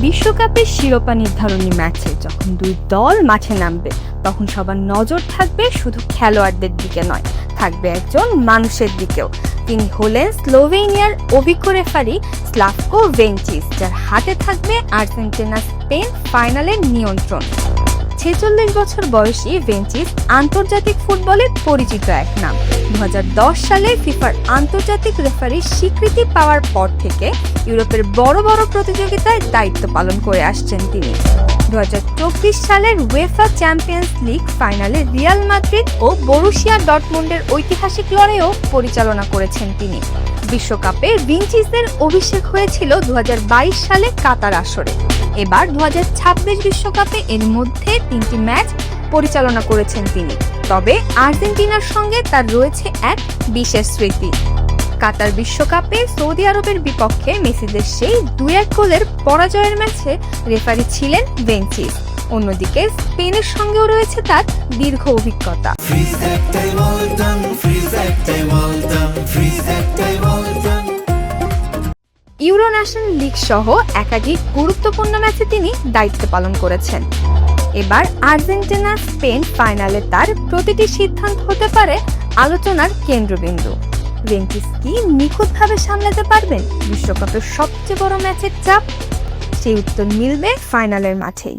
বিশ্বকাপের শিরোপা নির্ধারণী ম্যাচে যখন দুই দল মাঠে নামবে তখন সবার নজর থাকবে শুধু খেলোয়াড়দের দিকে নয়, থাকবে একজন মানুষের দিকেও। তিনি হলেন স্লোভেনিয়ার অভিজ্ঞ রেফারি স্লাভকো ভেনচিচ, যার হাতে থাকবে আর্জেন্টিনা স্পেন ফাইনালের নিয়ন্ত্রণ। 46 বছর বয়সী ভেনচিচ আন্তর্জাতিক ফুটবলে পরিচিত এক নাম। 2010 সালে ফিফার আন্তর্জাতিক রেফারির স্বীকৃতি পাওয়ার পর থেকে ইউরোপের বড় বড় প্রতিযোগিতায় দায়িত্ব পালন করে আসছেন তিনি। 2024 সালের উয়েফা চ্যাম্পিয়ন্স লিগ ফাইনালে রিয়াল মাদ্রিদ ও বরুসিয়া ডর্টমুন্ডের ঐতিহাসিক লড়াইও পরিচালনা করেছেন তিনি। বিশ্বকাপে ভিনচিচের অভিষেক হয়েছিল 2022 সালে কাতার আসরে। এবার 2026 বিশ্বকাপে এর মধ্যে 3টি ম্যাচ পরিচালনা করেছেন তিনি। তবে আর্জেন্টিনার সঙ্গে তার রয়েছে এক বিশেষ স্মৃতি। কাতার বিশ্বকাপে সৌদি আরবের বিপক্ষে মেসিদের সেই 2-1 গোলের পরাজয়ের ম্যাচে রেফারি ছিলেন ভেনচিচ। অন্যদিকে স্পেনের সঙ্গেও রয়েছে তার দীর্ঘ অভিজ্ঞতা। ইউরো ন্যাশনাল লিগ সহ একাধিক গুরুত্বপূর্ণ ম্যাচে তিনি দায়িত্ব পালন করেছেন। এবার আর্জেন্টিনা স্পেন ফাইনালে তার প্রতিটি সিদ্ধান্ত হতে পারে আলোচনার কেন্দ্রবিন্দু। ভেনচিচ কি নিখুঁতভাবে সামলাতে পারবেন বিশ্বকাপের সবচেয়ে বড় ম্যাচের চাপ? সেই উত্তর মিলবে ফাইনালের মাঠেই।